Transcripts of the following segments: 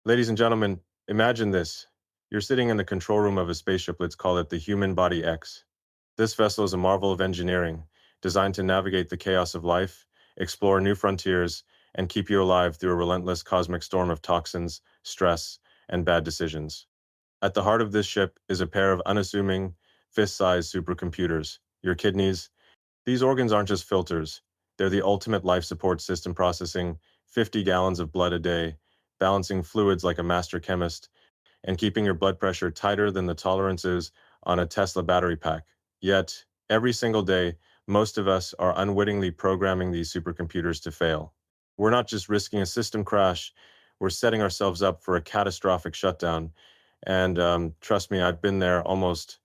Ladies and gentlemen, imagine this. You're sitting in the control room of a spaceship, let's call it the Human Body X. This vessel is a marvel of engineering, designed to navigate the chaos of life, explore new frontiers, and keep you alive through a relentless cosmic storm of toxins, stress, and bad decisions. At the heart of this ship is a pair of unassuming, fist-sized supercomputers, your kidneys. These organs aren't just filters. They're the ultimate life support system, processing 50 gallons of blood a day, balancing fluids like a master chemist, and keeping your blood pressure tighter than the tolerances on a Tesla battery pack. Yet, every single day, most of us are unwittingly programming these supercomputers to fail. We're not just risking a system crash, we're setting ourselves up for a catastrophic shutdown. And trust me, I've been there almost.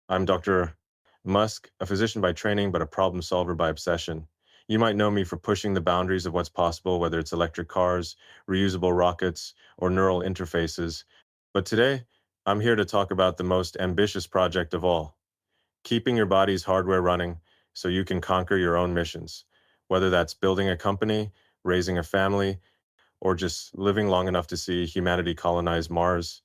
I'm Dr. Musk, a physician by training, but a problem solver by obsession. You might know me for pushing the boundaries of what's possible, whether it's electric cars, reusable rockets, or neural interfaces. But today, I'm here to talk about the most ambitious project of all, keeping your body's hardware running so you can conquer your own missions, whether that's building a company, raising a family, or just living long enough to see humanity colonize Mars.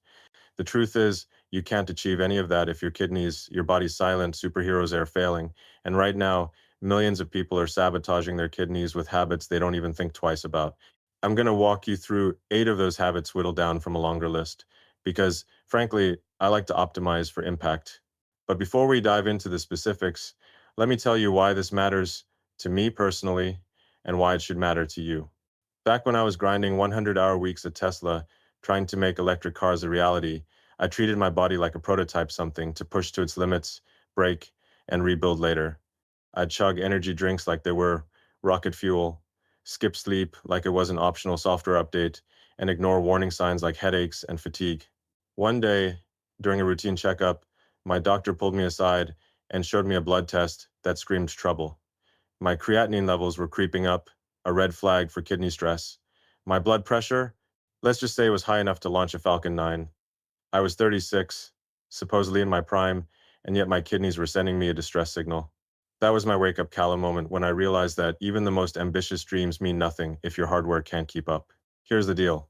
The truth is, you can't achieve any of that if your kidneys, your body's silent, superheroes are failing. And right now, millions of people are sabotaging their kidneys with habits they don't even think twice about. I'm going to walk you through 8 of those habits whittled down from a longer list because, frankly, I like to optimize for impact. But before we dive into the specifics, let me tell you why this matters to me personally and why it should matter to you. Back when I was grinding 100-hour weeks at Tesla, trying to make electric cars a reality, I treated my body like a prototype, something to push to its limits, break, and rebuild later. I'd chug energy drinks like they were rocket fuel, skip sleep like it was an optional software update, and ignore warning signs like headaches and fatigue. One day, during a routine checkup, my doctor pulled me aside and showed me a blood test that screamed trouble. My creatinine levels were creeping up, a red flag for kidney stress. My blood pressure, let's just say it was high enough to launch a Falcon 9. I was 36, supposedly in my prime, and yet my kidneys were sending me a distress signal. That was my wake-up call moment when I realized that even the most ambitious dreams mean nothing if your hardware can't keep up. Here's the deal.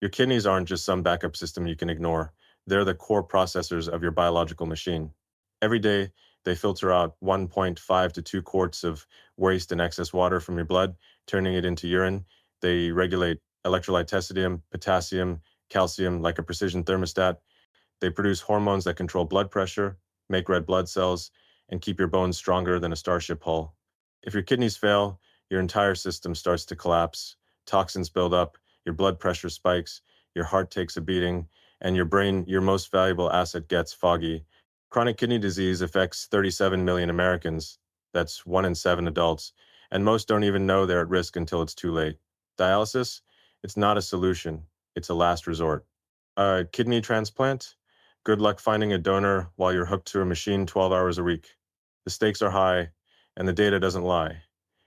Your kidneys aren't just some backup system you can ignore. They're the core processors of your biological machine. Every day, they filter out 1.5 to 2 quarts of waste and excess water from your blood, turning it into urine. They regulate electrolyte sodium, potassium, calcium like a precision thermostat. They produce hormones that control blood pressure, make red blood cells, and keep your bones stronger than a starship hull. If your kidneys fail, your entire system starts to collapse. Toxins build up, your blood pressure spikes, your heart takes a beating, and your brain, your most valuable asset, gets foggy. Chronic kidney disease affects 37 million Americans. That's 1 in 7 adults. And most don't even know they're at risk until it's too late. Dialysis? It's not a solution. It's a last resort. A kidney transplant? Good luck finding a donor while you're hooked to a machine 12 hours a week. The stakes are high, and the data doesn't lie.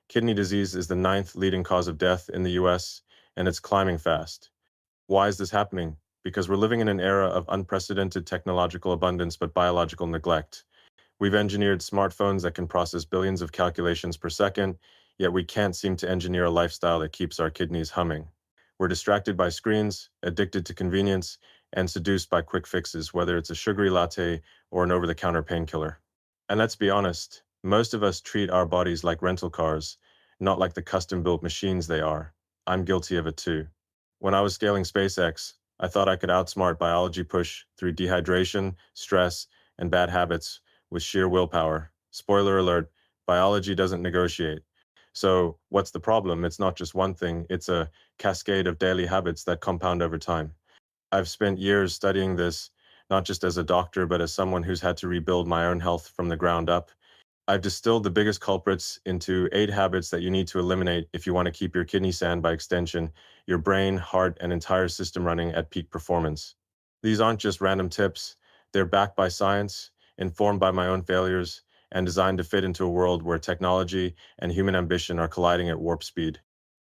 Kidney disease is the 9th leading cause of death in the US, and it's climbing fast. Why is this happening? Because we're living in an era of unprecedented technological abundance but biological neglect. We've engineered smartphones that can process billions of calculations per second, yet we can't seem to engineer a lifestyle that keeps our kidneys humming. We're distracted by screens, addicted to convenience, and seduced by quick fixes, whether it's a sugary latte or an over-the-counter painkiller. And let's be honest, most of us treat our bodies like rental cars, not like the custom-built machines they are. I'm guilty of it too. When I was scaling SpaceX, I thought I could outsmart biology push through dehydration, stress, and bad habits with sheer willpower. Spoiler alert, biology doesn't negotiate. So what's the problem? It's not just one thing, it's a cascade of daily habits that compound over time. I've spent years studying this, not just as a doctor, but as someone who's had to rebuild my own health from the ground up. I've distilled the biggest culprits into 8 habits that you need to eliminate if you want to keep your kidney sand, by extension, your brain, heart, and entire system running at peak performance. These aren't just random tips, they're backed by science, informed by my own failures, and designed to fit into a world where technology and human ambition are colliding at warp speed.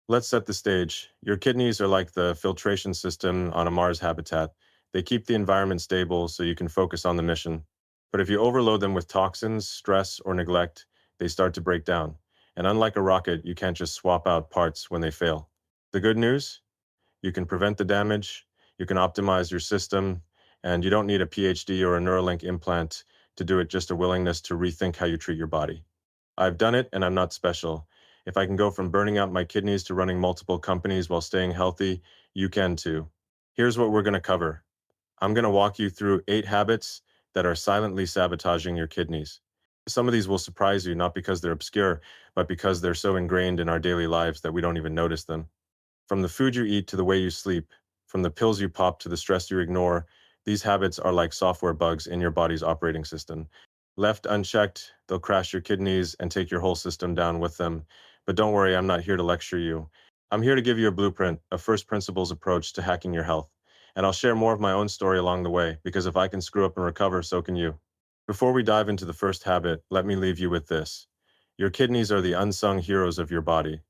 Let's set the stage. Your kidneys are like the filtration system on a Mars habitat. They keep the environment stable so you can focus on the mission. But if you overload them with toxins, stress, or neglect, they start to break down. And unlike a rocket, you can't just swap out parts when they fail. The good news? You can prevent the damage, You can optimize your system, and you don't need a PhD or a Neuralink implant to do it, just a willingness to rethink how you treat your body. I've done it, and I'm not special. If I can go from burning out my kidneys to running multiple companies while staying healthy, you can too. Here's what we're going to cover. I'm going to walk you through 8 habits that are silently sabotaging your kidneys. Some of these will surprise you, not because they're obscure, but because they're so ingrained in our daily lives that we don't even notice them. From the food you eat to the way you sleep, from the pills you pop to the stress you ignore, these habits are like software bugs in your body's operating system. Left unchecked, they'll crash your kidneys and take your whole system down with them. But don't worry, I'm not here to lecture you. I'm here to give you a blueprint, a first principles approach to hacking your health. And I'll share more of my own story along the way, because if I can screw up and recover, so can you. Before we dive into the first habit, let me leave you with this. Your kidneys are the unsung heroes of your body.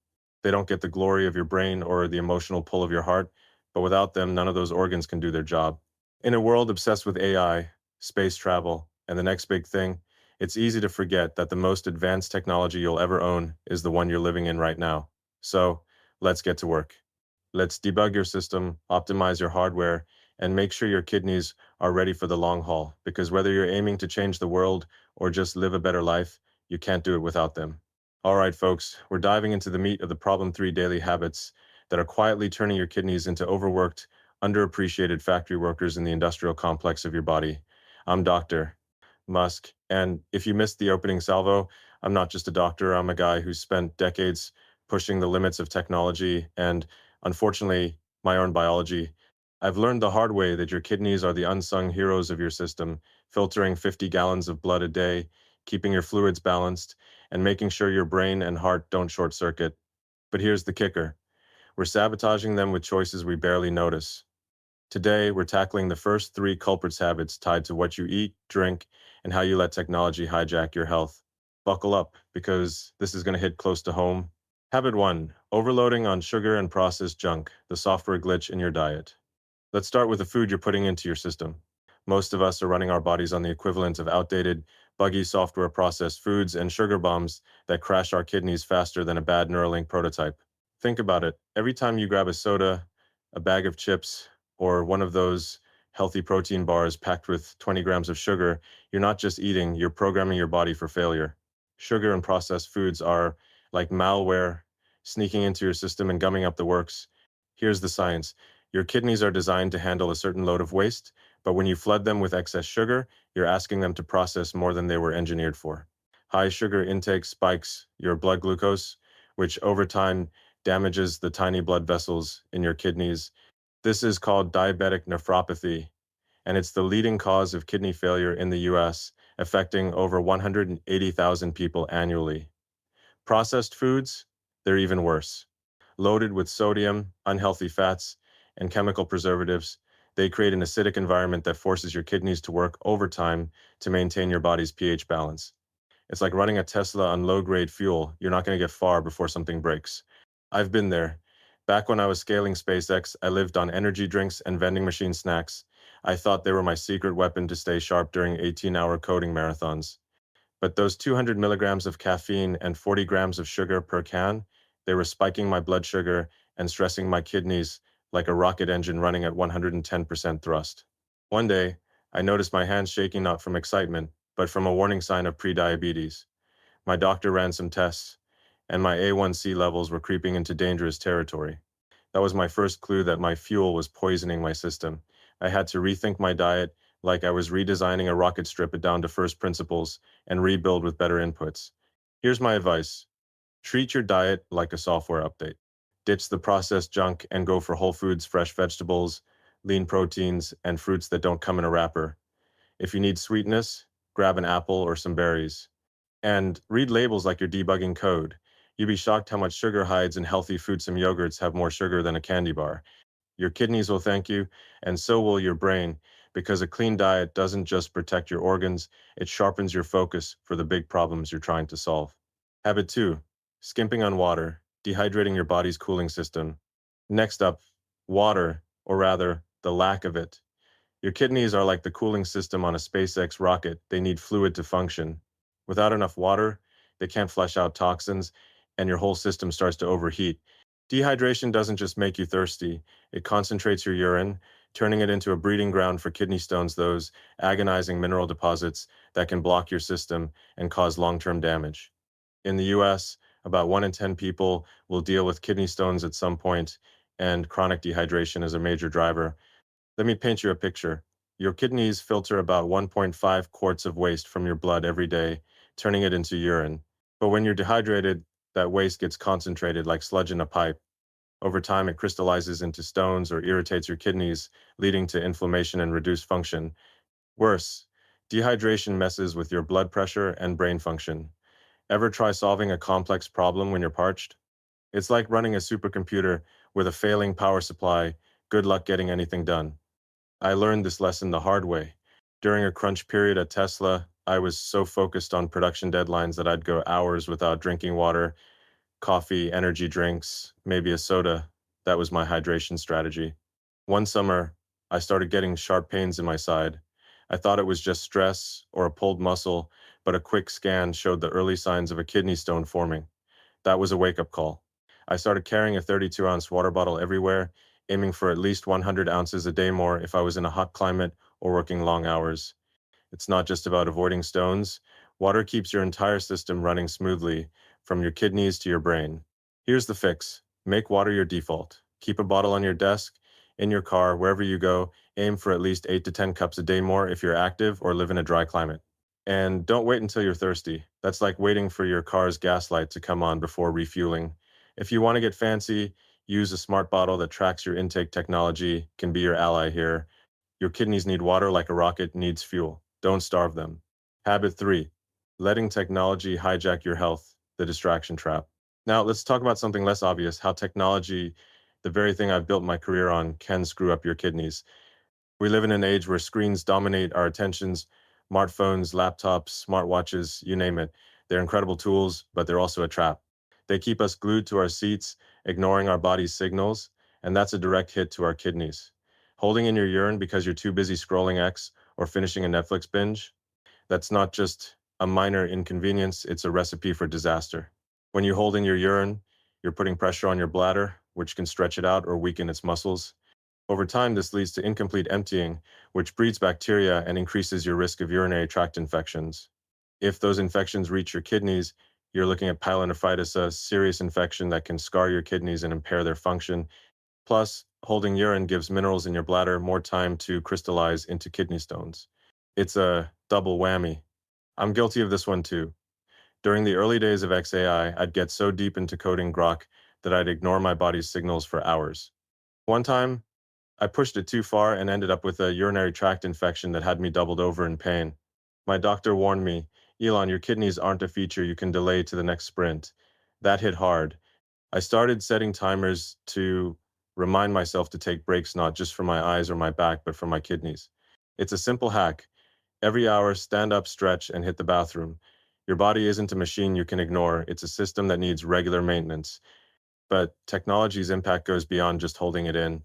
They don't get the glory of your brain or the emotional pull of your heart, but without them, none of those organs can do their job. In a world obsessed with AI, space travel, and the next big thing, it's easy to forget that the most advanced technology you'll ever own is the one you're living in right now. So, let's get to work. Let's debug your system, optimize your hardware, and make sure your kidneys are ready for the long haul, because whether you're aiming to change the world or just live a better life, you can't do it without them. All right, folks, we're diving into the meat of the problem 3 daily habits that are quietly turning your kidneys into overworked, underappreciated factory workers in the industrial complex of your body. I'm Dr. Musk, and if you missed the opening salvo, I'm not just a doctor, I'm a guy who's spent decades pushing the limits of technology and, unfortunately, my own biology. I've learned the hard way that your kidneys are the unsung heroes of your system, filtering 50 gallons of blood a day, keeping your fluids balanced, and making sure your brain and heart don't short circuit. But here's the kicker. We're sabotaging them with choices we barely notice. Today, we're tackling the first 3 culprits habits tied to what you eat, drink, and how you let technology hijack your health. Buckle up, because this is going to hit close to home. Habit 1, overloading on sugar and processed junk, the software glitch in your diet. Let's start with the food you're putting into your system. Most of us are running our bodies on the equivalent of outdated, buggy software processed foods and sugar bombs that crash our kidneys faster than a bad Neuralink prototype. Think about it. Every time you grab a soda, a bag of chips, or one of those healthy protein bars packed with 20 grams of sugar, you're not just eating, you're programming your body for failure. Sugar and processed foods are like malware, sneaking into your system and gumming up the works. Here's the science. Your kidneys are designed to handle a certain load of waste, but when you flood them with excess sugar, you're asking them to process more than they were engineered for. High sugar intake spikes your blood glucose, which over time damages the tiny blood vessels in your kidneys. This is called diabetic nephropathy, and it's the leading cause of kidney failure in the US, affecting over 180,000 people annually. Processed foods, they're even worse. Loaded with sodium, unhealthy fats, and chemical preservatives, they create an acidic environment that forces your kidneys to work overtime to maintain your body's pH balance. It's like running a Tesla on low-grade fuel. You're not going to get far before something breaks. I've been there. Back when I was scaling SpaceX, I lived on energy drinks and vending machine snacks. I thought they were my secret weapon to stay sharp during 18-hour coding marathons. But those 200 milligrams of caffeine and 40 grams of sugar per can, they were spiking my blood sugar and stressing my kidneys like a rocket engine running at 110% thrust. One day, I noticed my hands shaking not from excitement, but from a warning sign of prediabetes. My doctor ran some tests, and my A1C levels were creeping into dangerous territory. That was my first clue that my fuel was poisoning my system. I had to rethink my diet like I was redesigning a rocket, strip it down to first principles, and rebuild with better inputs. Here's my advice. Treat your diet like a software update. Ditch the processed junk and go for whole foods, fresh vegetables, lean proteins, and fruits that don't come in a wrapper. If you need sweetness, grab an apple or some berries. And read labels like you're debugging code. You'd be shocked how much sugar hides in healthy fruits and yogurts have more sugar than a candy bar. Your kidneys will thank you, and so will your brain, because a clean diet doesn't just protect your organs, it sharpens your focus for the big problems you're trying to solve. Habit 2, skimping on water, dehydrating your body's cooling system. Next up, water, or rather, the lack of it. Your kidneys are like the cooling system on a SpaceX rocket. They need fluid to function. Without enough water, they can't flush out toxins, and your whole system starts to overheat. Dehydration doesn't just make you thirsty, it concentrates your urine, turning it into a breeding ground for kidney stones, those agonizing mineral deposits that can block your system and cause long-term damage. In the US, about 1 in 10 people will deal with kidney stones at some point, and chronic dehydration is a major driver. Let me paint you a picture. Your kidneys filter about 1.5 quarts of waste from your blood every day, turning it into urine. But when you're dehydrated, that waste gets concentrated like sludge in a pipe. Over time, it crystallizes into stones or irritates your kidneys, leading to inflammation and reduced function. Worse, dehydration messes with your blood pressure and brain function. Ever try solving a complex problem when you're parched? It's like running a supercomputer with a failing power supply. Good luck getting anything done. I learned this lesson the hard way. During a crunch period at Tesla, I was so focused on production deadlines that I'd go hours without drinking water, coffee, energy drinks, maybe a soda. That was my hydration strategy. One summer, I started getting sharp pains in my side. I thought it was just stress or a pulled muscle, but a quick scan showed the early signs of a kidney stone forming. That was a wake-up call. I started carrying a 32-ounce water bottle everywhere, aiming for at least 100 ounces a day more if I was in a hot climate or working long hours. It's not just about avoiding stones. Water keeps your entire system running smoothly, from your kidneys to your brain. Here's the fix. Make water your default. Keep a bottle on your desk, in your car, wherever you go. Aim for at least 8 to 10 cups a day more if you're active or live in a dry climate. And don't wait until you're thirsty. That's like waiting for your car's gas light to come on before refueling. If you want to get fancy, use a smart bottle that tracks your intake. Technology can be your ally here. Your kidneys need water like a rocket needs fuel. Don't starve them. Habit 3. Letting technology hijack your health, the distraction trap. Now, let's talk about something less obvious, how technology, the very thing I've built my career on, can screw up your kidneys. We live in an age where screens dominate our attentions. Smartphones, laptops, smartwatches, you name it. They're incredible tools, but they're also a trap. They keep us glued to our seats, ignoring our body's signals, and that's a direct hit to our kidneys. Holding in your urine because you're too busy scrolling X or finishing a Netflix binge, that's not just a minor inconvenience, it's a recipe for disaster. When you hold in your urine, you're putting pressure on your bladder, which can stretch it out or weaken its muscles. Over time, this leads to incomplete emptying, which breeds bacteria and increases your risk of urinary tract infections. If those infections reach your kidneys, you're looking at pyelonephritis, a serious infection that can scar your kidneys and impair their function. Plus, holding urine gives minerals in your bladder more time to crystallize into kidney stones. It's a double whammy. I'm guilty of this one too. During the early days of XAI, I'd get so deep into coding Grok that I'd ignore my body's signals for hours. One time, I pushed it too far and ended up with a urinary tract infection that had me doubled over in pain. My doctor warned me, Elon, your kidneys aren't a feature you can delay to the next sprint. That hit hard. I started setting timers to remind myself to take breaks not just for my eyes or my back, but for my kidneys. It's a simple hack. Every hour, stand up, stretch, and hit the bathroom. Your body isn't a machine you can ignore. It's a system that needs regular maintenance. But technology's impact goes beyond just holding it in.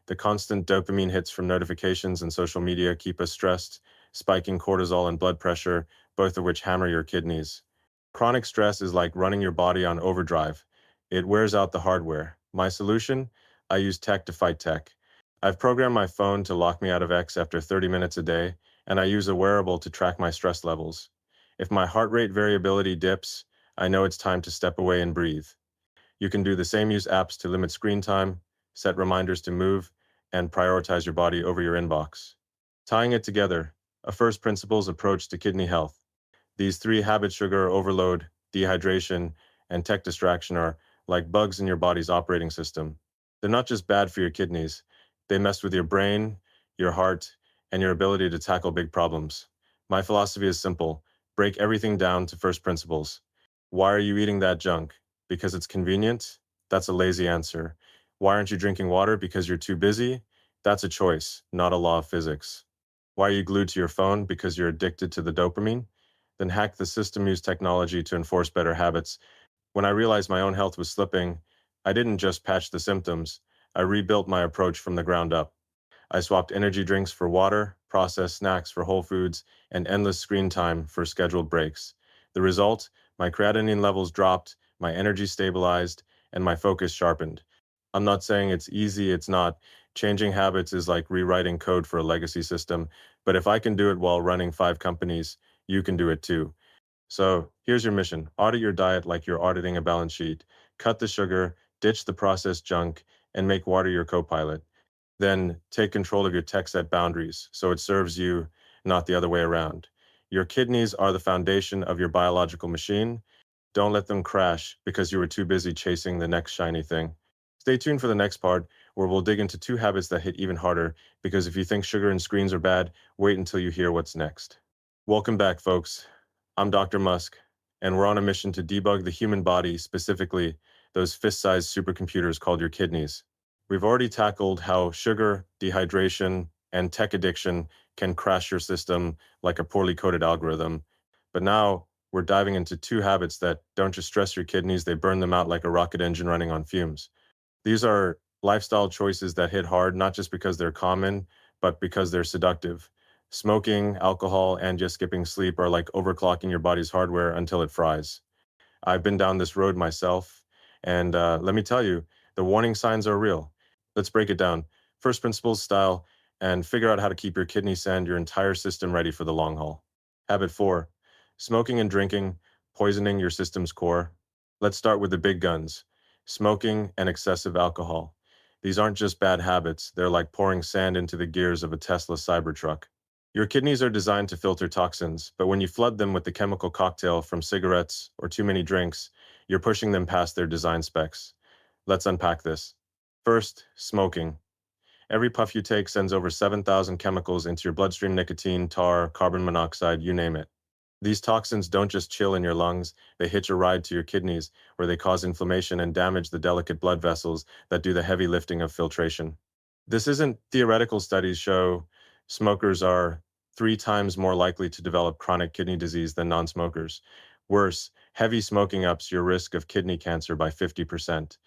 The constant dopamine hits from notifications and social media keep us stressed, spiking cortisol and blood pressure, both of which hammer your kidneys. Chronic stress is like running your body on overdrive. It wears out the hardware. My solution? I use tech to fight tech. I've programmed my phone to lock me out of X after 30 minutes a day, and I use a wearable to track my stress levels. If my heart rate variability dips, I know it's time to step away and breathe. You can do the same, use apps to limit screen time, set reminders to move, and prioritize your body over your inbox. Tying it together, a first principles approach to kidney health. These three habits, sugar overload, dehydration, and tech distraction, are like bugs in your body's operating system. They're not just bad for your kidneys, they mess with your brain, your heart, and your ability to tackle big problems. My philosophy is simple: break everything down to first principles. Why are you eating that junk? Because it's convenient? That's a lazy answer. Why aren't you drinking water? Because you're too busy? That's a choice, not a law of physics. Why are you glued to your phone? Because you're addicted to the dopamine? Then hack the system, use technology to enforce better habits. When I realized my own health was slipping, I didn't just patch the symptoms, I rebuilt my approach from the ground up. I swapped energy drinks for water, processed snacks for whole foods, and endless screen time for scheduled breaks. The result? My creatinine levels dropped, my energy stabilized, and my focus sharpened. I'm not saying it's easy, it's not. Changing habits is like rewriting code for a legacy system, but if I can do it while running 5 companies, you can do it too. So here's your mission. Audit your diet like you're auditing a balance sheet. Cut the sugar, ditch the processed junk, and make water your co-pilot. Then take control of your tech set boundaries so it serves you, not the other way around. Your kidneys are the foundation of your biological machine. Don't let them crash because you were too busy chasing the next shiny thing. Stay tuned for the next part where we'll dig into 2 habits that hit even harder because if you think sugar and screens are bad, wait until you hear what's next. Welcome back, folks. I'm Dr. Musk, and we're on a mission to debug the human body, specifically those fist-sized supercomputers called your kidneys. We've already tackled how sugar, dehydration, and tech addiction can crash your system like a poorly coded algorithm. But now we're diving into 2 habits that don't just stress your kidneys, they burn them out like a rocket engine running on fumes. These are lifestyle choices that hit hard, not just because they're common, but because they're seductive. Smoking, alcohol, and just skipping sleep are like overclocking your body's hardware until it fries. I've been down this road myself, and let me tell you, the warning signs are real. Let's break it down, first principles style, and figure out how to keep your kidneys and your entire system ready for the long haul. Habit 4, smoking and drinking, poisoning your system's core. Let's start with the big guns, smoking and excessive alcohol. These aren't just bad habits, they're like pouring sand into the gears of a Tesla Cybertruck. Your kidneys are designed to filter toxins, but when you flood them with the chemical cocktail from cigarettes or too many drinks, you're pushing them past their design specs. Let's unpack this. First, smoking. Every puff you take sends over 7,000 chemicals into your bloodstream: nicotine, tar, carbon monoxide, you name it. These toxins don't just chill in your lungs, they hitch a ride to your kidneys, where they cause inflammation and damage the delicate blood vessels that do the heavy lifting of filtration. This isn't theoretical. Studies show smokers are 3 times more likely to develop chronic kidney disease than non-smokers. Worse, heavy smoking ups your risk of kidney cancer by 50%.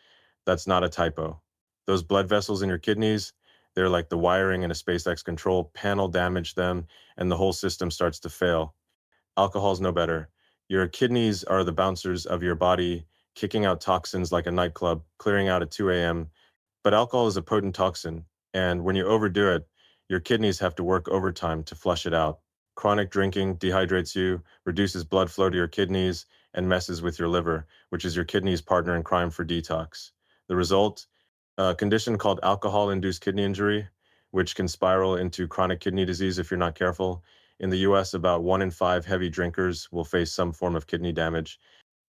That's not a typo. Those blood vessels in your kidneys, they're like the wiring in a SpaceX control panel. Damage them, and the whole system starts to fail. Alcohol's no better. Your kidneys are the bouncers of your body, kicking out toxins like a nightclub, clearing out at 2 a.m. But alcohol is a potent toxin, and when you overdo it, your kidneys have to work overtime to flush it out. Chronic drinking dehydrates you, reduces blood flow to your kidneys, and messes with your liver, which is your kidney's partner in crime for detox. The result? A condition called alcohol-induced kidney injury, which can spiral into chronic kidney disease if you're not careful. In the US, about 1 in 5 heavy drinkers will face some form of kidney damage.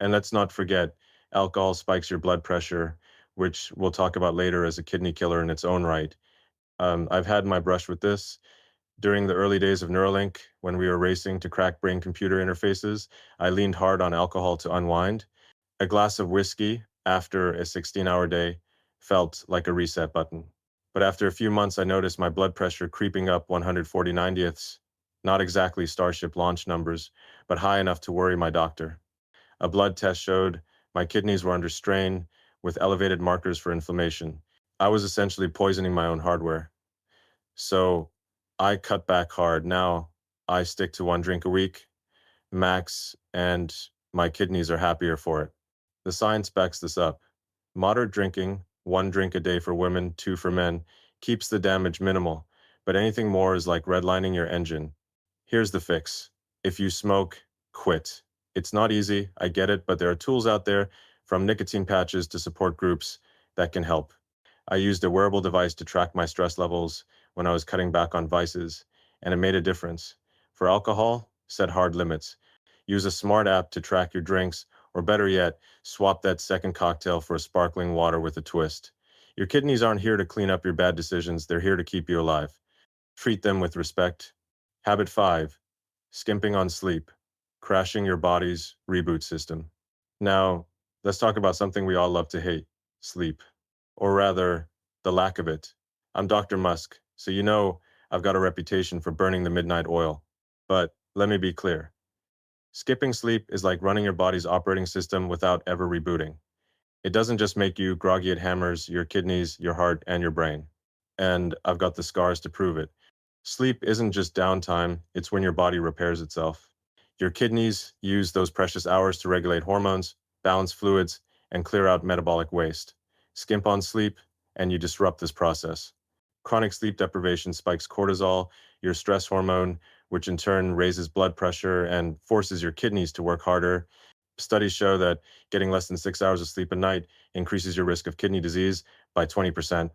And let's not forget, alcohol spikes your blood pressure, which we'll talk about later as a kidney killer in its own right. I've had my brush with this. During the early days of Neuralink, when we were racing to crack brain-computer interfaces, I leaned hard on alcohol to unwind. A glass of whiskey after a 16-hour day felt like a reset button. But after a few months, I noticed my blood pressure creeping up 140/90ths. Not exactly Starship launch numbers, but high enough to worry my doctor. A blood test showed my kidneys were under strain with elevated markers for inflammation. I was essentially poisoning my own hardware. So I cut back hard. Now I stick to 1 drink a week, max, and my kidneys are happier for it. The science backs this up. Moderate drinking, 1 drink a day for women, 2 for men, keeps the damage minimal, but anything more is like redlining your engine. Here's the fix. If you smoke, quit. It's not easy, I get it, but there are tools out there, from nicotine patches to support groups, that can help. I used a wearable device to track my stress levels when I was cutting back on vices, and it made a difference. For alcohol, set hard limits. Use a smart app to track your drinks, or better yet, swap that second cocktail for a sparkling water with a twist. Your kidneys aren't here to clean up your bad decisions, they're here to keep you alive. Treat them with respect. Habit 5, skimping on sleep, crashing your body's reboot system. Now, let's talk about something we all love to hate: sleep. Or rather, the lack of it. I'm Dr. Musk, so you know I've got a reputation for burning the midnight oil. But let me be clear. Skipping sleep is like running your body's operating system without ever rebooting. It doesn't just make you groggy, it hammers your kidneys, your heart, and your brain. And I've got the scars to prove it. Sleep isn't just downtime, it's when your body repairs itself. Your kidneys use those precious hours to regulate hormones, balance fluids, and clear out metabolic waste. Skimp on sleep, and you disrupt this process. Chronic sleep deprivation spikes cortisol, your stress hormone, which in turn raises blood pressure and forces your kidneys to work harder. Studies show that getting less than 6 hours of sleep a night increases your risk of kidney disease by 20%.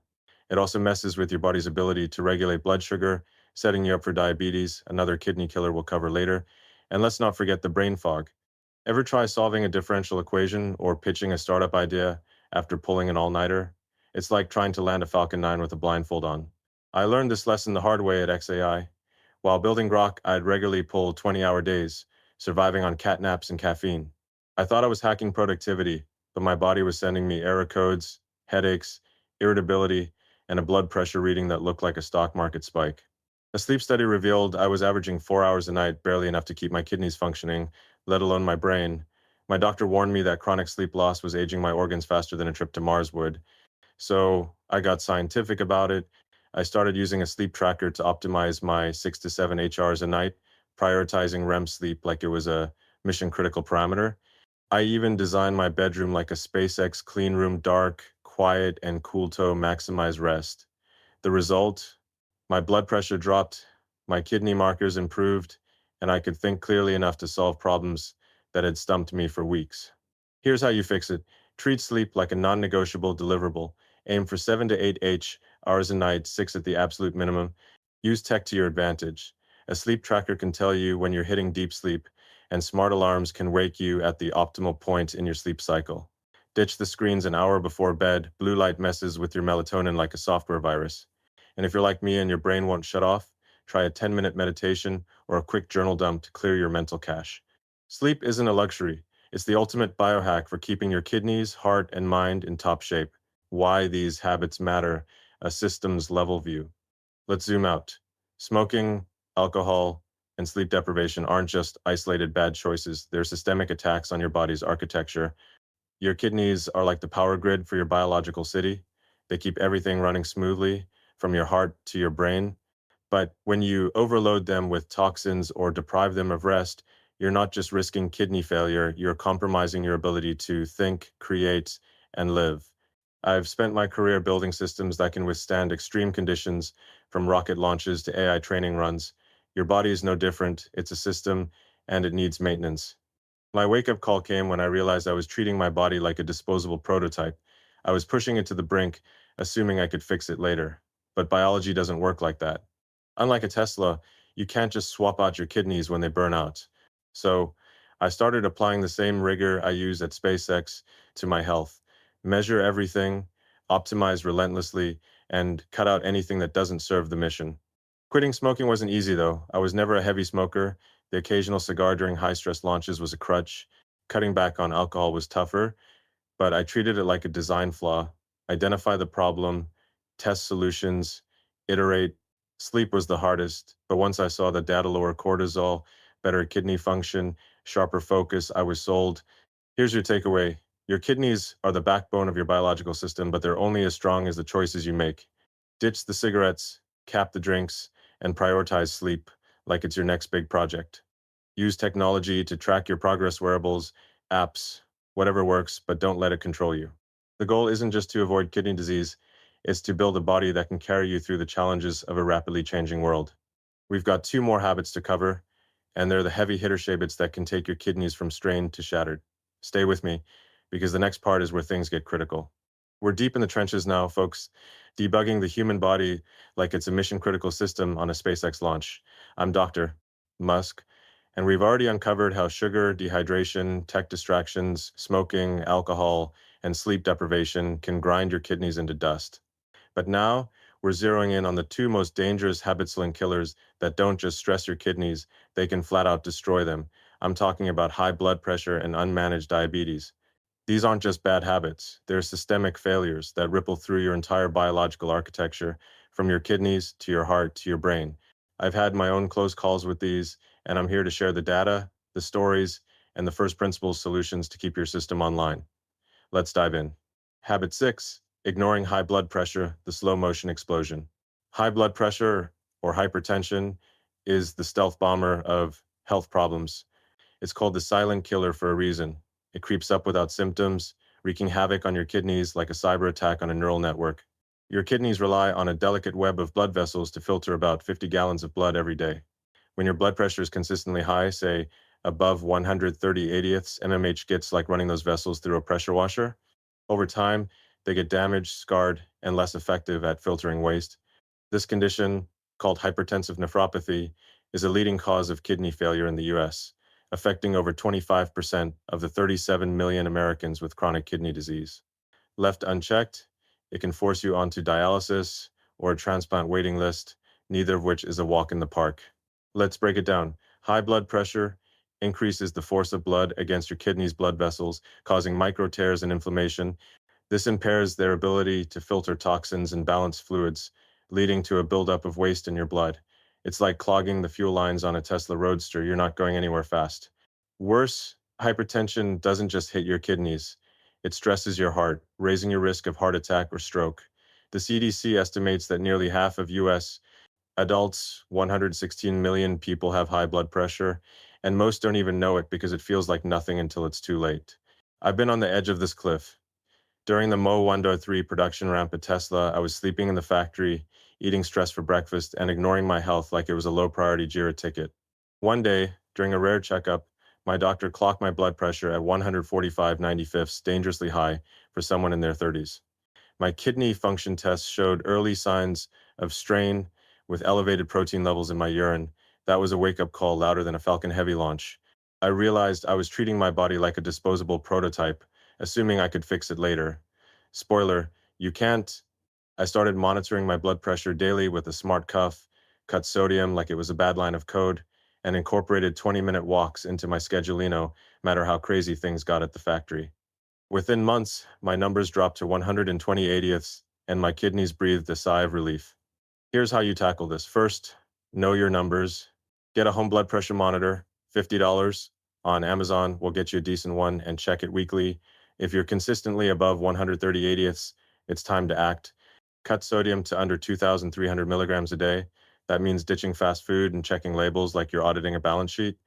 It also messes with your body's ability to regulate blood sugar, setting you up for diabetes, another kidney killer we'll cover later. And let's not forget the brain fog. Ever try solving a differential equation or pitching a startup idea after pulling an all-nighter? It's like trying to land a Falcon 9 with a blindfold on. I learned this lesson the hard way at XAI. While building Grok, I'd regularly pull 20-hour days, surviving on cat naps and caffeine. I thought I was hacking productivity, but my body was sending me error codes, headaches, irritability, and a blood pressure reading that looked like a stock market spike. A sleep study revealed I was averaging 4 hours a night, barely enough to keep my kidneys functioning, let alone my brain. My doctor warned me that chronic sleep loss was aging my organs faster than a trip to Mars would. So I got scientific about it. I started using a sleep tracker to optimize my 6 to 7 hours a night, prioritizing REM sleep like it was a mission critical parameter. I even designed my bedroom like a SpaceX clean room, dark, quiet, and cool to maximize rest. The result? My blood pressure dropped, my kidney markers improved, and I could think clearly enough to solve problems that had stumped me for weeks. Here's how you fix it. Treat sleep like a non-negotiable deliverable. Aim for 7 to 8 hours a night, 6 at the absolute minimum. Use tech to your advantage. A sleep tracker can tell you when you're hitting deep sleep, and smart alarms can wake you at the optimal point in your sleep cycle. Ditch the screens an hour before bed. Blue light messes with your melatonin like a software virus. And if you're like me and your brain won't shut off, try a 10-minute meditation or a quick journal dump to clear your mental cache. Sleep isn't a luxury. It's the ultimate biohack for keeping your kidneys, heart, and mind in top shape. Why these habits matter, a systems level view. Let's zoom out. Smoking, alcohol, and sleep deprivation aren't just isolated bad choices. They're systemic attacks on your body's architecture. Your kidneys are like the power grid for your biological city. They keep everything running smoothly, from your heart to your brain. But when you overload them with toxins or deprive them of rest, you're not just risking kidney failure, you're compromising your ability to think, create, and live. I've spent my career building systems that can withstand extreme conditions, from rocket launches to AI training runs. Your body is no different. It's a system, and it needs maintenance. My wake-up call came when I realized I was treating my body like a disposable prototype. I was pushing it to the brink, assuming I could fix it later. But biology doesn't work like that. Unlike a Tesla, you can't just swap out your kidneys when they burn out. So I started applying the same rigor I use at SpaceX to my health. Measure everything, optimize relentlessly, and cut out anything that doesn't serve the mission. Quitting smoking wasn't easy, though. I was never a heavy smoker. The occasional cigar during high-stress launches was a crutch. Cutting back on alcohol was tougher, but I treated it like a design flaw. Identify the problem, test solutions, iterate. Sleep was the hardest, but once I saw the data lower cortisol, better kidney function, sharper focus, I was sold. Here's your takeaway. Your kidneys are the backbone of your biological system, but they're only as strong as the choices you make. Ditch the cigarettes, cap the drinks, and prioritize sleep like it's your next big project. Use technology to track your progress, wearables, apps, whatever works, but don't let it control you. The goal isn't just to avoid kidney disease, it's to build a body that can carry you through the challenges of a rapidly changing world. We've got two more habits to cover, and they're the heavy hitter habits that can take your kidneys from strained to shattered. Stay with me, because the next part is where things get critical. We're deep in the trenches now, folks, debugging the human body like it's a mission critical system on a SpaceX launch. I'm Dr. Musk, and we've already uncovered how sugar, dehydration, tech distractions, smoking, alcohol, and sleep deprivation can grind your kidneys into dust. But now, we're zeroing in on the two most dangerous habit-sling killers that don't just stress your kidneys, they can flat out destroy them. I'm talking about high blood pressure and unmanaged diabetes. These aren't just bad habits, they're systemic failures that ripple through your entire biological architecture, from your kidneys to your heart to your brain. I've had my own close calls with these, and I'm here to share the data, the stories, and the first principles solutions to keep your system online. Let's dive in. Habit 6, ignoring high blood pressure, the slow motion explosion. High blood pressure, or hypertension, is the stealth bomber of health problems. It's called the silent killer for a reason. It creeps up without symptoms, wreaking havoc on your kidneys like a cyber attack on a neural network. Your kidneys rely on a delicate web of blood vessels to filter about 50 gallons of blood every day. When your blood pressure is consistently high, say above 130/80ths mmH, gets like running those vessels through a pressure washer. Over time, they get damaged, scarred, and less effective at filtering waste. This condition, called hypertensive nephropathy, is a leading cause of kidney failure in the US, affecting over 25% of the 37 million Americans with chronic kidney disease. Left unchecked, it can force you onto dialysis or a transplant waiting list, neither of which is a walk in the park. Let's break it down. High blood pressure increases the force of blood against your kidney's blood vessels, causing micro tears and inflammation. This impairs their ability to filter toxins and balance fluids, leading to a buildup of waste in your blood. It's like clogging the fuel lines on a Tesla Roadster. You're not going anywhere fast. Worse, hypertension doesn't just hit your kidneys. It stresses your heart, raising your risk of heart attack or stroke. The CDC estimates that nearly half of US adults, 116 million people, have high blood pressure, and most don't even know it because it feels like nothing until it's too late. I've been on the edge of this cliff. During the Mo 1.3 production ramp at Tesla, I was sleeping in the factory, eating stress for breakfast, and ignoring my health like it was a low priority JIRA ticket. One day, during a rare checkup, my doctor clocked my blood pressure at 145/95, dangerously high for someone in their 30s. My kidney function tests showed early signs of strain with elevated protein levels in my urine. That was a wake-up call louder than a Falcon Heavy launch. I realized I was treating my body like a disposable prototype, assuming I could fix it later. Spoiler, you can't. I started monitoring my blood pressure daily with a smart cuff, cut sodium like it was a bad line of code, and incorporated 20-minute walks into my schedulino, no matter how crazy things got at the factory. Within months, my numbers dropped to 120/80ths, and my kidneys breathed a sigh of relief. Here's how you tackle this. First, know your numbers. Get a home blood pressure monitor, $50 on Amazon will get you a decent one, and check it weekly. If you're consistently above 130/80ths, it's time to act. Cut sodium to under 2,300 milligrams a day. That means ditching fast food and checking labels like you're auditing a balance sheet.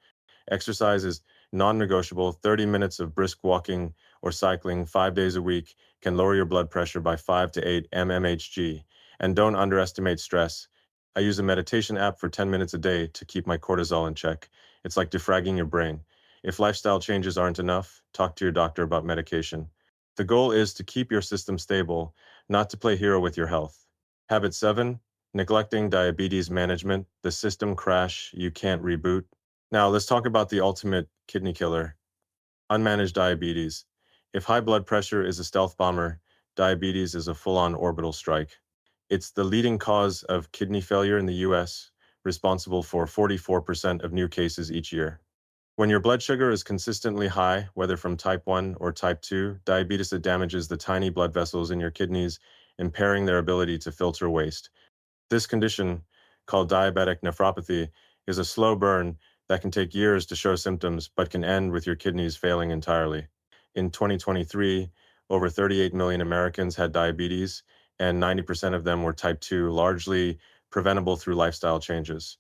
Exercise is non-negotiable. 30 minutes of brisk walking or cycling 5 days a week can lower your blood pressure by 5 to 8 mmHg. And don't underestimate stress. I use a meditation app for 10 minutes a day to keep my cortisol in check. It's like defragging your brain. If lifestyle changes aren't enough, talk to your doctor about medication. The goal is to keep your system stable, not to play hero with your health. Habit 7, neglecting diabetes management, the system crash you can't reboot. Now, let's talk about the ultimate kidney killer, unmanaged diabetes. If high blood pressure is a stealth bomber, diabetes is a full-on orbital strike. It's the leading cause of kidney failure in the US, responsible for 44% of new cases each year. When your blood sugar is consistently high, whether from type 1 or type 2 diabetes, it damages the tiny blood vessels in your kidneys, impairing their ability to filter waste. This condition, called diabetic nephropathy, is a slow burn that can take years to show symptoms but can end with your kidneys failing entirely. In 2023, over 38 million Americans had diabetes, and 90% of them were type 2, largely preventable through lifestyle changes.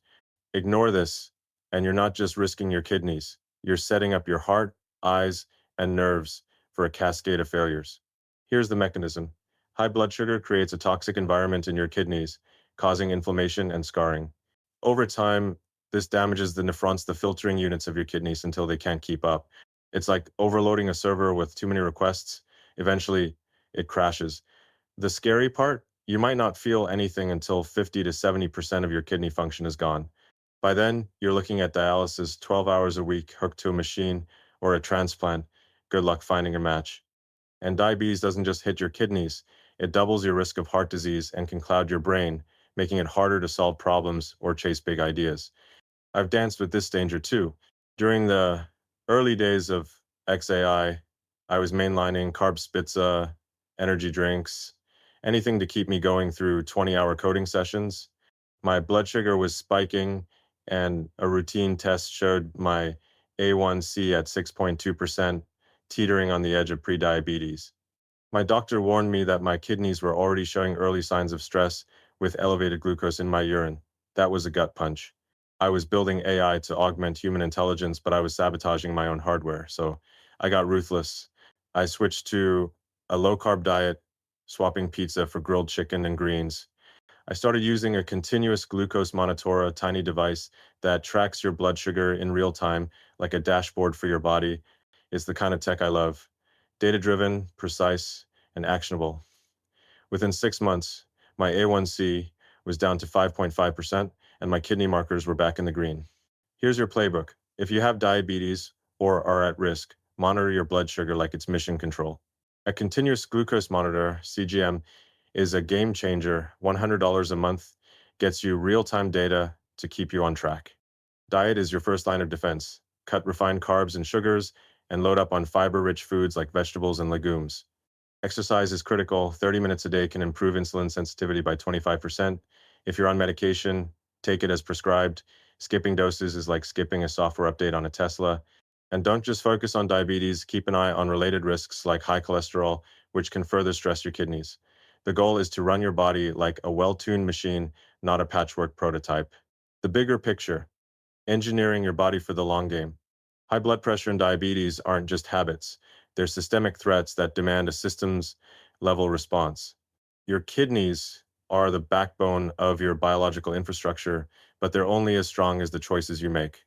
Ignore this, and you're not just risking your kidneys, you're setting up your heart, eyes, and nerves for a cascade of failures. Here's the mechanism. High blood sugar creates a toxic environment in your kidneys, causing inflammation and scarring. Over time, this damages the nephrons, the filtering units of your kidneys, until they can't keep up. It's like overloading a server with too many requests. Eventually, it crashes. The scary part, you might not feel anything until 50 to 70% of your kidney function is gone. By then, you're looking at dialysis 12 hours a week, hooked to a machine, or a transplant. Good luck finding a match. And diabetes doesn't just hit your kidneys, it doubles your risk of heart disease and can cloud your brain, making it harder to solve problems or chase big ideas. I've danced with this danger too. During the early days of XAI, I was mainlining carbs, pizza, energy drinks, anything to keep me going through 20-hour coding sessions. My blood sugar was spiking, and a routine test showed my A1C at 6.2%, teetering on the edge of prediabetes. My doctor warned me that my kidneys were already showing early signs of stress with elevated glucose in my urine. That was a gut punch. I was building AI to augment human intelligence, but I was sabotaging my own hardware. So I got ruthless. I switched to a low carb diet, swapping pizza for grilled chicken and greens. I started using a continuous glucose monitor, a tiny device that tracks your blood sugar in real time, like a dashboard for your body. It's the kind of tech I love. Data-driven, precise, and actionable. Within 6 months, my A1C was down to 5.5%, and my kidney markers were back in the green. Here's your playbook. If you have diabetes or are at risk, monitor your blood sugar like it's mission control. A continuous glucose monitor, CGM, is a game changer. $100 a month gets you real-time data to keep you on track. Diet is your first line of defense. Cut refined carbs and sugars and load up on fiber-rich foods like vegetables and legumes. Exercise is critical. 30 minutes a day can improve insulin sensitivity by 25%. If you're on medication, take it as prescribed. Skipping doses is like skipping a software update on a Tesla. And don't just focus on diabetes, keep an eye on related risks like high cholesterol, which can further stress your kidneys. The goal is to run your body like a well-tuned machine, not a patchwork prototype. The bigger picture, engineering your body for the long game. High blood pressure and diabetes aren't just habits, they're systemic threats that demand a systems level response. Your kidneys are the backbone of your biological infrastructure, but they're only as strong as the choices you make.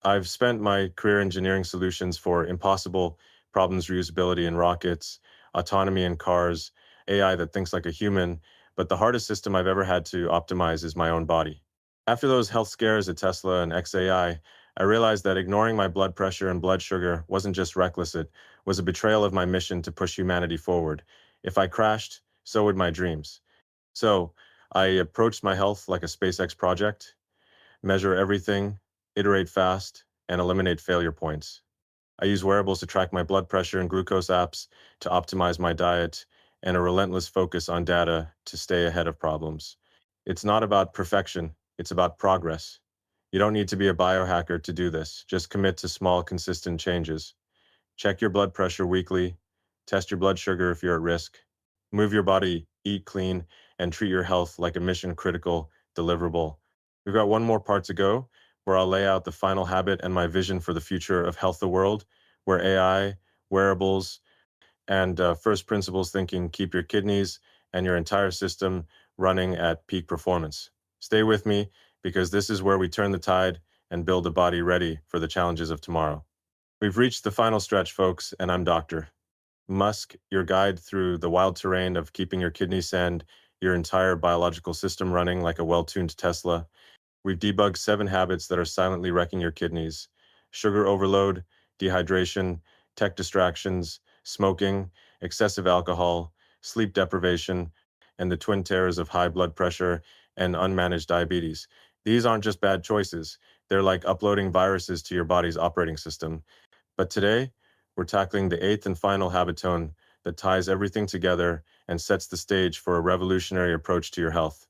I've spent my career engineering solutions for impossible problems, reusability in rockets, autonomy in cars, AI that thinks like a human, but the hardest system I've ever had to optimize is my own body. After those health scares at Tesla and XAI, I realized that ignoring my blood pressure and blood sugar wasn't just reckless, it was a betrayal of my mission to push humanity forward. If I crashed, so would my dreams. So I approached my health like a SpaceX project, measure everything, iterate fast, and eliminate failure points. I use wearables to track my blood pressure and glucose apps to optimize my diet, and a relentless focus on data to stay ahead of problems. It's not about perfection, it's about progress. You don't need to be a biohacker to do this. Just commit to small, consistent changes. Check your blood pressure weekly, test your blood sugar if you're at risk, move your body, eat clean, and treat your health like a mission critical deliverable. We've got one more part to go where I'll lay out the final habit and my vision for the future of health the world, where AI, wearables, and first principles thinking keep your kidneys and your entire system running at peak performance. Stay with me because this is where we turn the tide and build a body ready for the challenges of tomorrow. We've reached the final stretch, folks, and I'm Dr. Musk, your guide through the wild terrain of keeping your kidneys and your entire biological system running like a well-tuned Tesla. We've debugged 7 habits that are silently wrecking your kidneys: sugar overload, dehydration, tech distractions, smoking, excessive alcohol, sleep deprivation, and the twin terrors of high blood pressure and unmanaged diabetes. These aren't just bad choices, they're like uploading viruses to your body's operating system. But today, we're tackling the 8th and final habitone that ties everything together and sets the stage for a revolutionary approach to your health.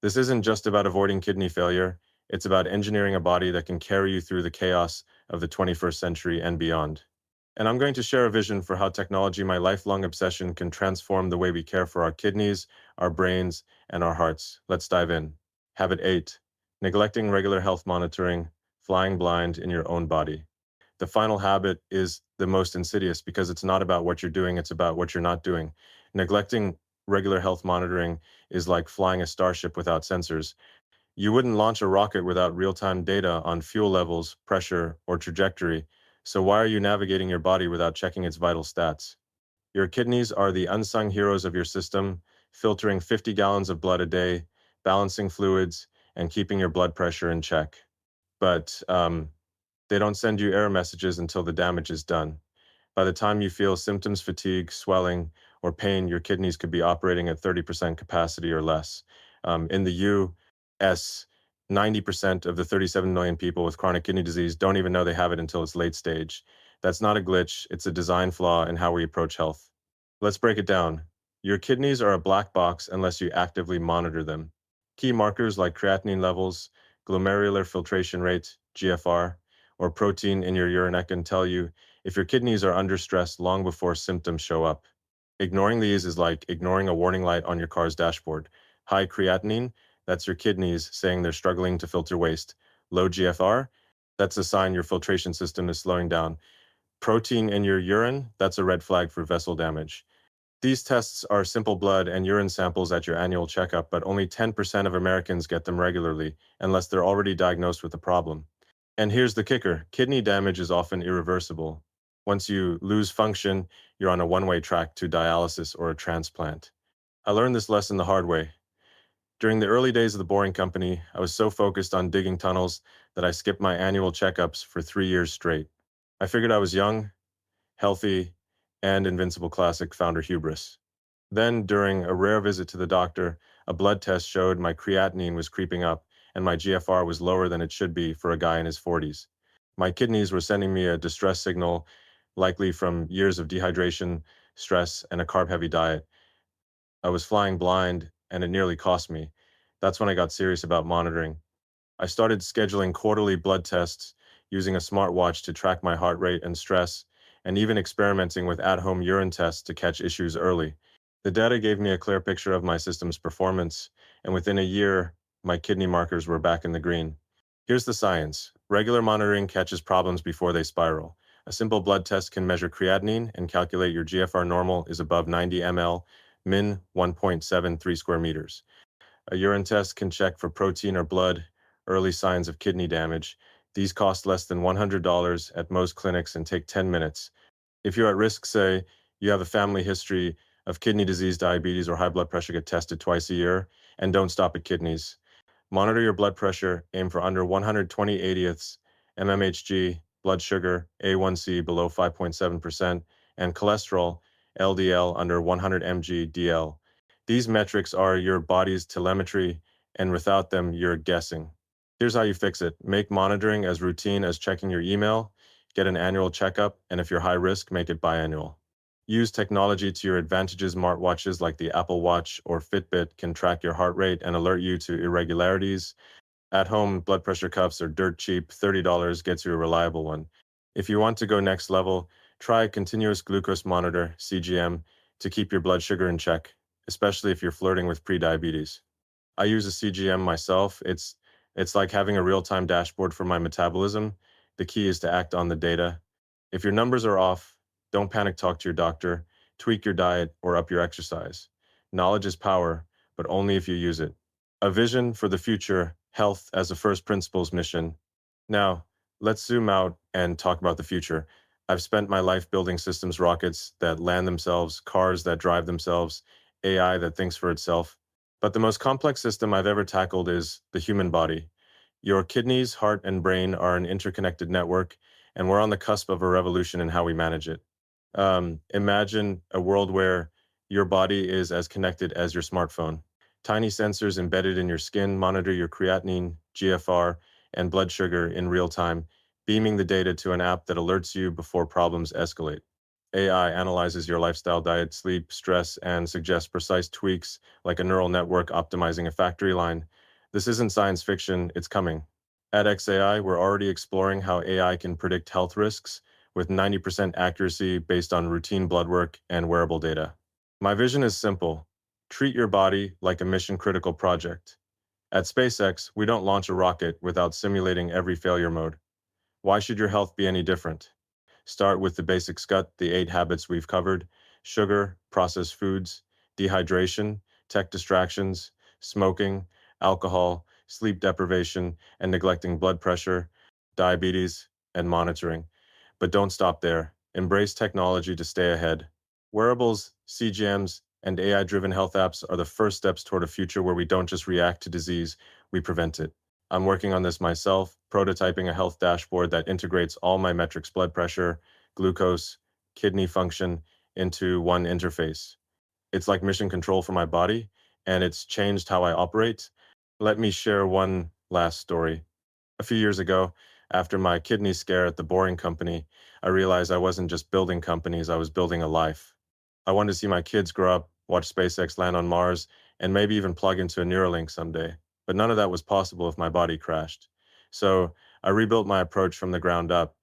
This isn't just about avoiding kidney failure, it's about engineering a body that can carry you through the chaos of the 21st century and beyond. And I'm going to share a vision for how technology, my lifelong obsession, can transform the way we care for our kidneys, our brains, and our hearts. Let's dive in. Habit 8: neglecting regular health monitoring, flying blind in your own body. The final habit is the most insidious because it's not about what you're doing, it's about what you're not doing. Neglecting regular health monitoring is like flying a starship without sensors. You wouldn't launch a rocket without real-time data on fuel levels, pressure, or trajectory. So why are you navigating your body without checking its vital stats? Your kidneys are the unsung heroes of your system, filtering 50 gallons of blood a day, balancing fluids, and keeping your blood pressure in check. But they don't send you error messages until the damage is done. By the time you feel symptoms, fatigue, swelling, or pain, your kidneys could be operating at 30% capacity or less. In the US, 90% of the 37 million people with chronic kidney disease don't even know they have it until it's late stage. That's not a glitch, it's a design flaw in how we approach health. Let's break it down. Your kidneys are a black box unless you actively monitor them. Key markers like creatinine levels, glomerular filtration rate, GFR, or protein in your urine can tell you if your kidneys are under stress long before symptoms show up. Ignoring these is like ignoring a warning light on your car's dashboard. High creatinine, that's your kidneys saying they're struggling to filter waste. Low GFR, that's a sign your filtration system is slowing down. Protein in your urine, that's a red flag for vessel damage. These tests are simple blood and urine samples at your annual checkup, but only 10% of Americans get them regularly unless they're already diagnosed with a problem. And here's the kicker: kidney damage is often irreversible. Once you lose function, you're on a one-way track to dialysis or a transplant. I learned this lesson the hard way. During the early days of the Boring Company, I was so focused on digging tunnels that I skipped my annual checkups for 3 years straight. I figured I was young, healthy, and invincible, classic founder hubris. Then, during a rare visit to the doctor, a blood test showed my creatinine was creeping up and my GFR was lower than it should be for a guy in his 40s. My kidneys were sending me a distress signal, likely from years of dehydration, stress, and a carb-heavy diet. I was flying blind, and it nearly cost me. That's when I got serious about monitoring. I started scheduling quarterly blood tests, using a smartwatch to track my heart rate and stress, and even experimenting with at-home urine tests to catch issues early. The data gave me a clear picture of my system's performance, and within a year, my kidney markers were back in the green. Here's the science. Regular monitoring catches problems before they spiral. A simple blood test can measure creatinine and calculate your GFR normal is above 90 ml, min 1.73 square meters. A urine test can check for protein or blood, early signs of kidney damage. These cost less than $100 at most clinics and take 10 minutes. If you're at risk, say, you have a family history of kidney disease, diabetes, or high blood pressure, get tested twice a year, and don't stop at kidneys. Monitor your blood pressure, aim for under 120/80ths, mmHg, blood sugar, A1C below 5.7%, and cholesterol, LDL under 100 mg DL. These metrics are your body's telemetry, and without them, you're guessing. Here's how you fix it. Make monitoring as routine as checking your email, get an annual checkup, and if you're high risk, make it biannual. Use technology to your advantages. Smartwatches like the Apple Watch or Fitbit can track your heart rate and alert you to irregularities. At home, blood pressure cuffs are dirt cheap. $30 gets you a reliable one. If you want to go next level, try a continuous glucose monitor, CGM, to keep your blood sugar in check, especially if you're flirting with prediabetes. I use a CGM myself. It's like having a real-time dashboard for my metabolism. The key is to act on the data. If your numbers are off, don't panic, talk to your doctor, tweak your diet, or up your exercise. Knowledge is power, but only if you use it. A vision for the future, health as a first principles mission. Now, let's zoom out and talk about the future. I've spent my life building systems, rockets that land themselves, cars that drive themselves, AI that thinks for itself. But the most complex system I've ever tackled is the human body. Your kidneys, heart, and brain are an interconnected network, and we're on the cusp of a revolution in how we manage it. Imagine a world where your body is as connected as your smartphone. Tiny sensors embedded in your skin monitor your creatinine, GFR, and blood sugar in real time, beaming the data to an app that alerts you before problems escalate. AI analyzes your lifestyle, diet, sleep, stress, and suggests precise tweaks like a neural network optimizing a factory line. This isn't science fiction, it's coming. At XAI, we're already exploring how AI can predict health risks with 90% accuracy based on routine blood work and wearable data. My vision is simple: treat your body like a mission-critical project. At SpaceX, we don't launch a rocket without simulating every failure mode. Why should your health be any different? Start with the basics: gut, the 8 habits we've covered: sugar, processed foods, dehydration, tech distractions, smoking, alcohol, sleep deprivation, and neglecting blood pressure, diabetes, and monitoring. But don't stop there. Embrace technology to stay ahead. Wearables, CGMs, and AI-driven health apps are the first steps toward a future where we don't just react to disease, we prevent it. I'm working on this myself, prototyping a health dashboard that integrates all my metrics: blood pressure, glucose, kidney function, into one interface. It's like mission control for my body, and it's changed how I operate. Let me share one last story. A few years ago, after my kidney scare at the Boring Company, I realized I wasn't just building companies, I was building a life. I wanted to see my kids grow up, watch SpaceX land on Mars, and maybe even plug into a Neuralink someday. But none of that was possible if my body crashed. So I rebuilt my approach from the ground up.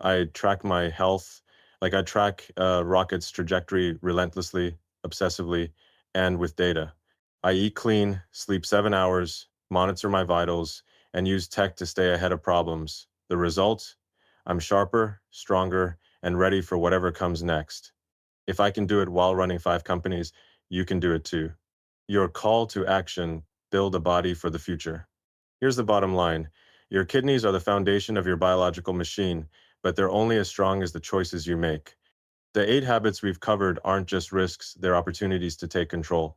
I track my health, like I track rocket's trajectory relentlessly, obsessively, and with data. I eat clean, sleep 7 hours, monitor my vitals, and use tech to stay ahead of problems. The result? I'm sharper, stronger, and ready for whatever comes next. If I can do it while running 5 companies, you can do it too. Your call to action: build a body for the future. Here's the bottom line: your kidneys are the foundation of your biological machine, but they're only as strong as the choices you make. The 8 habits we've covered aren't just risks, they're opportunities to take control.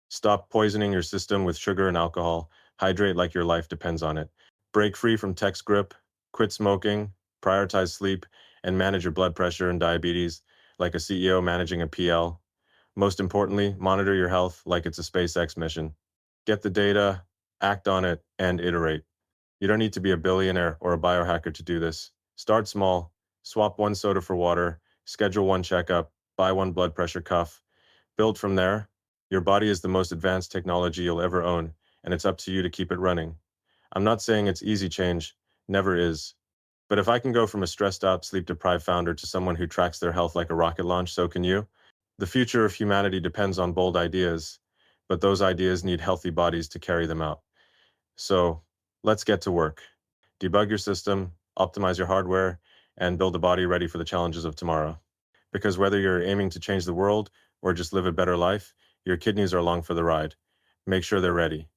Stop poisoning your system with sugar and alcohol. Hydrate like your life depends on it. Break free from text grip. Quit smoking. Prioritize sleep. And manage your blood pressure and diabetes like a CEO managing a PL. Most importantly, monitor your health like it's a SpaceX mission. Get the data, act on it, and iterate. You don't need to be a billionaire or a biohacker to do this. Start small. Swap one soda for water. Schedule one checkup. Buy one blood pressure cuff. Build from there. Your body is the most advanced technology you'll ever own, and it's up to you to keep it running. I'm not saying it's easy change, never is. But if I can go from a stressed out, sleep deprived founder to someone who tracks their health like a rocket launch, so can you. The future of humanity depends on bold ideas, but those ideas need healthy bodies to carry them out. So let's get to work. Debug your system, optimize your hardware, and build a body ready for the challenges of tomorrow. Because whether you're aiming to change the world or just live a better life, your kidneys are along for the ride. Make sure they're ready.